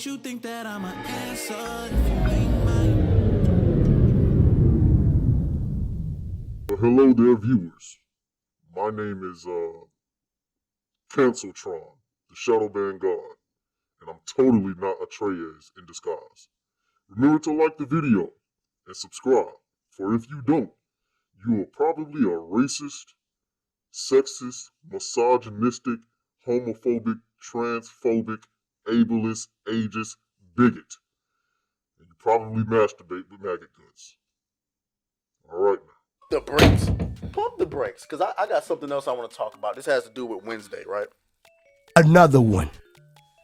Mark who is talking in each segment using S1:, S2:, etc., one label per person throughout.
S1: makes you think that I'm an answer if you ain't mine?
S2: Hello there, viewers. My name is Canceltron, the Shadow Band God, and I'm totally not Atreus in disguise. Remember to like the video and subscribe, for if you don't, you are probably a racist, sexist, misogynistic, homophobic, transphobic, ableist, ageist bigot, and you probably masturbate with maggot guts. All right now.
S3: The brakes. Pump the brakes, because I got something else I want to talk about. This has to do with Wednesday, right?
S4: Another one.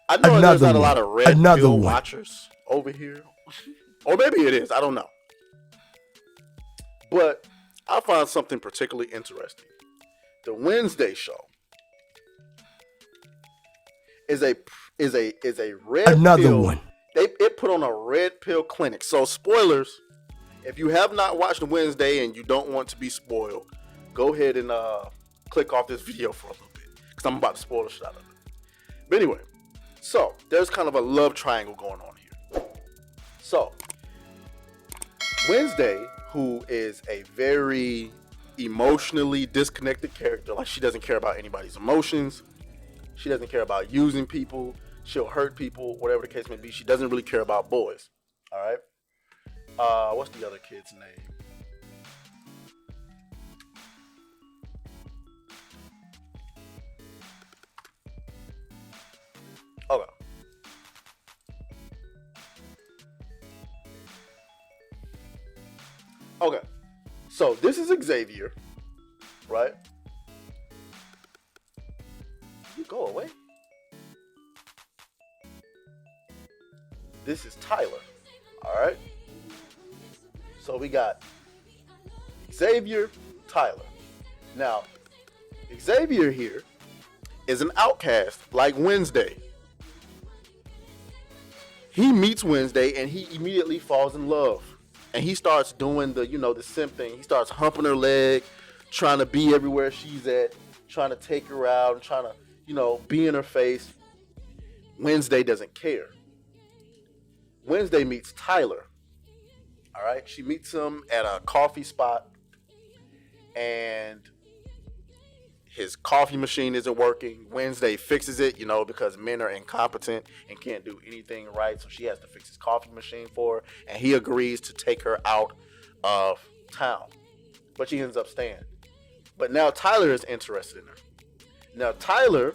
S3: I know
S4: Another
S3: there's not a
S4: one.
S3: lot of red
S4: Another
S3: pill
S4: one.
S3: watchers over here. Or maybe it is. I don't know. But I found something particularly interesting. The Wednesday show is a red
S4: Another
S3: pill.
S4: one.
S3: It put on a red pill clinic. So spoilers, if you have not watched Wednesday and you don't want to be spoiled, go ahead and click off this video for a little bit, because I'm about to spoil the shit out of it. But anyway, so there's kind of a love triangle going on here. So Wednesday, who is a very emotionally disconnected character, like she doesn't care about anybody's emotions, she doesn't care about using people, she'll hurt people, whatever the case may be. She doesn't really care about boys. All right. What's the other kid's name? Okay. Okay. So this is Xavier, right? You go away. This is Tyler. All right. So we got Xavier, Tyler. Now, Xavier here is an outcast like Wednesday. He meets Wednesday and he immediately falls in love. And he starts doing the simp thing. He starts humping her leg, trying to be everywhere she's at, trying to take her out, and trying to, be in her face. Wednesday doesn't care. Wednesday meets Tyler. All right. She meets him at a coffee spot, and his coffee machine isn't working. Wednesday fixes it, because men are incompetent and can't do anything right. So she has to fix his coffee machine for her, and he agrees to take her out of town. But she ends up staying. But now Tyler is interested in her. Now Tyler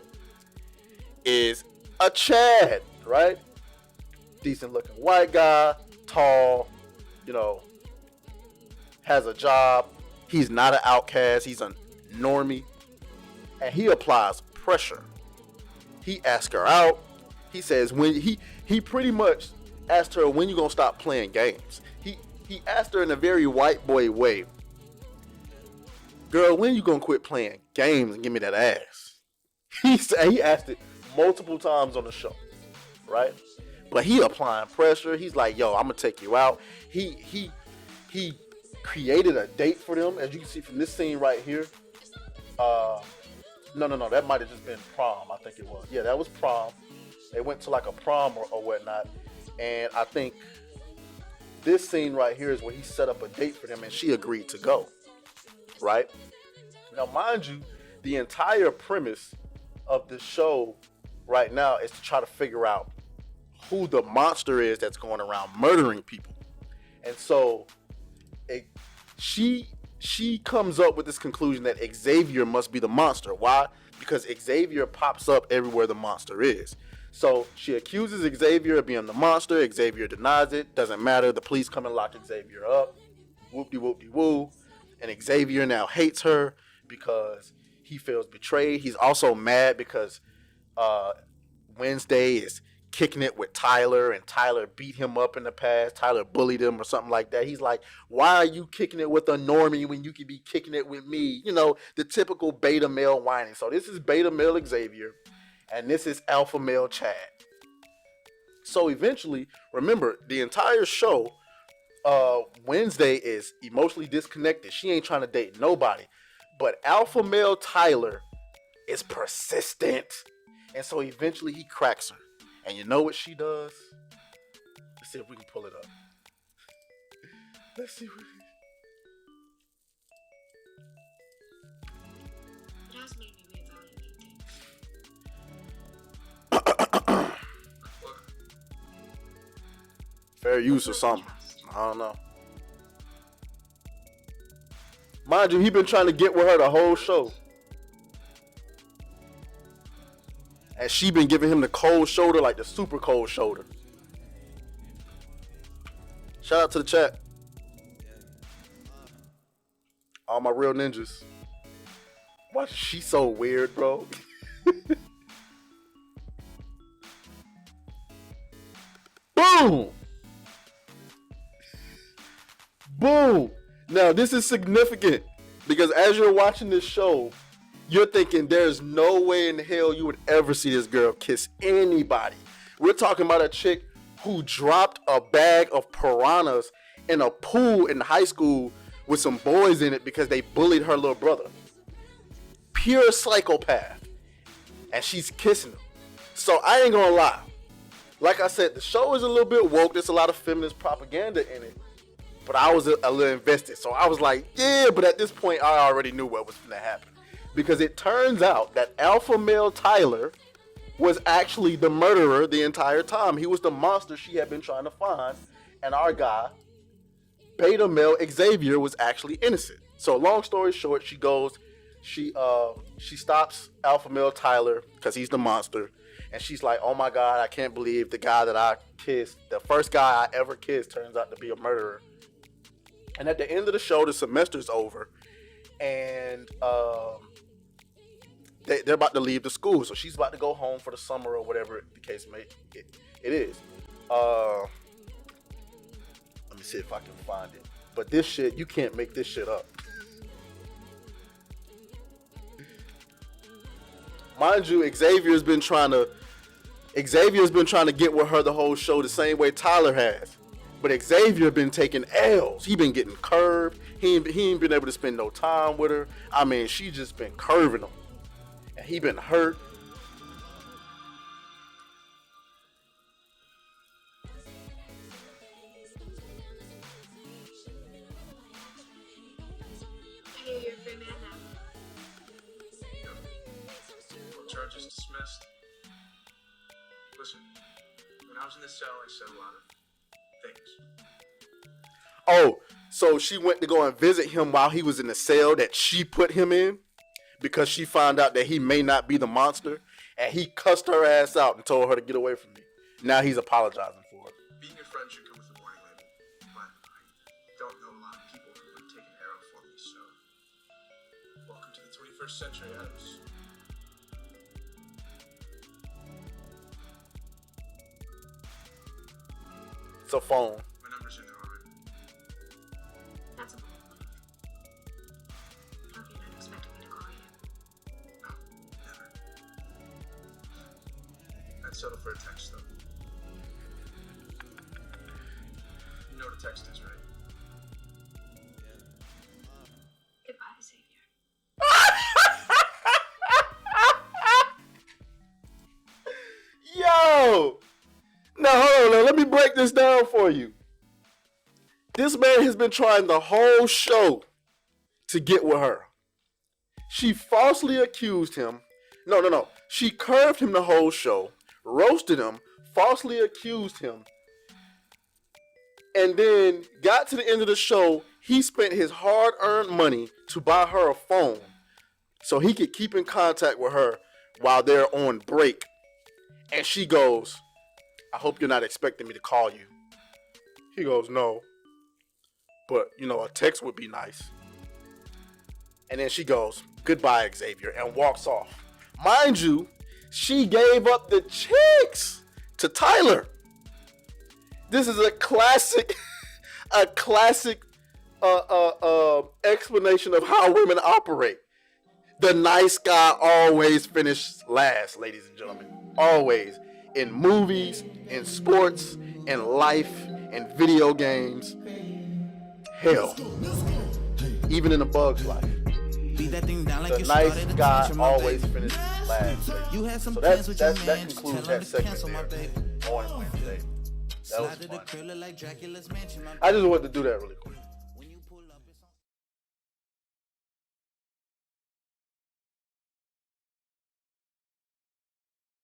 S3: is a Chad, right? Decent looking white guy, tall, has a job. He's not an outcast. He's a normie. And he applies pressure. He asks her out. He says when he pretty much asked her, when you gonna stop playing games? He asked her in a very white boy way, girl, when you gonna quit playing games and give me that ass? He asked it multiple times on the show, right? But he applying pressure. He's like, yo, I'm gonna take you out. He created a date for them, as you can see from this scene right here. No, that might have just been prom, I think it was. Yeah, that was prom. They went to like a prom or whatnot. And I think this scene right here is where he set up a date for them and she agreed to go, right? Now, mind you, the entire premise of this show right now is to try to figure out who the monster is that's going around murdering people. And so she comes up with this conclusion that Xavier must be the monster. Why? Because Xavier pops up everywhere the monster is. So she accuses Xavier of being the monster. Xavier denies it. Doesn't matter. The police come and lock Xavier up. Whoop-de-whoop-de-woo. And Xavier now hates her because he feels betrayed. He's also mad because Wednesday is kicking it with Tyler, and Tyler beat him up in the past. Tyler bullied him or something like that. He's like, why are you kicking it with a normie when you could be kicking it with me? The typical beta male whining. So this is beta male Xavier, and this is alpha male Chad. So eventually, remember, the entire show, Wednesday is emotionally disconnected. She ain't trying to date nobody. But alpha male Tyler is persistent. And so eventually he cracks her. And you know what she does? Let's see if we can pull it up. Let's see.
S5: It has made me reevaluate things.
S3: Fair use or something. I don't know. Mind you, he been trying to get with her the whole show. And she been giving him the cold shoulder, like the super cold shoulder. Shout out to the chat. All my real ninjas. Why is she so weird, bro? Boom! Boom! Now, this is significant because as you're watching this show, you're thinking there's no way in hell you would ever see this girl kiss anybody. We're talking about a chick who dropped a bag of piranhas in a pool in high school with some boys in it because they bullied her little brother. Pure psychopath. And she's kissing him. So I ain't gonna lie. Like I said, the show is a little bit woke. There's a lot of feminist propaganda in it. But I was a little invested. So I was like, yeah, but at this point, I already knew what was going to happen. Because it turns out that alpha male Tyler was actually the murderer the entire time. He was the monster she had been trying to find. And our guy, beta male Xavier, was actually innocent. So long story short, she stops alpha male Tyler because he's the monster. And she's like, oh my God, I can't believe the guy that I kissed, the first guy I ever kissed, turns out to be a murderer. And at the end of the show, the semester's over. And they're about to leave the school. So she's about to go home for the summer or whatever the case may it is. Let me see if I can find it. But this shit, you can't make this shit up. Mind you, Xavier's been trying to get with her the whole show the same way Tyler has. But Xavier been taking L's. He been getting curved. He ain't been able to spend no time with her. I mean, she just been curving him. And he been hurt.
S5: I hear you're a free man now.
S6: All charges dismissed. Listen, when I was in the cell, I said a lot of things.
S3: Oh, so she went to go and visit him while he was in the cell that she put him in because she found out that he may not be the monster, and he cussed her ass out and told her to get away from me. Now he's apologizing for it.
S6: Being your friend should come with a warning label, but I don't know a lot of people who would take an arrow for me, so welcome to the 21st century, Adams.
S3: It's a phone.
S6: My number's in there already.
S5: That's a hope you're not expecting me to call you.
S6: No, never. I'd settle for a text, though. You know what a text is, right?
S5: Goodbye, Xavier.
S3: Yo! Now hold on, let me break this down for you. This man has been trying the whole show to get with her. She falsely accused him. No. She curved him the whole show, roasted him, falsely accused him, and then got to the end of the show. He spent his hard-earned money to buy her a phone so he could keep in contact with her while they're on break. And she goes, I hope you're not expecting me to call you. He goes, no. But, a text would be nice. And then she goes, goodbye, Xavier, and walks off. Mind you, she gave up the chicks to Tyler. This is a classic explanation of how women operate. The nice guy always finishes last, ladies and gentlemen. Always. In movies, in sports, in life, in video games. Hell. Even in a bug's life.
S1: Beat that thing down like
S3: the
S1: you
S3: nice
S1: started a
S3: guy
S1: tantrum, my
S3: always
S1: baby.
S3: finishes last.
S1: You had some
S3: So
S1: plans with your man,
S3: that
S1: just
S3: concludes
S1: tell him
S3: that
S1: to
S3: segment
S1: cancel, my
S3: there
S1: baby.
S3: on Wednesday. That was
S1: Slide to the
S3: fun.
S1: crib, look like Dracula's mansion, my
S3: I just wanted to do that really quick.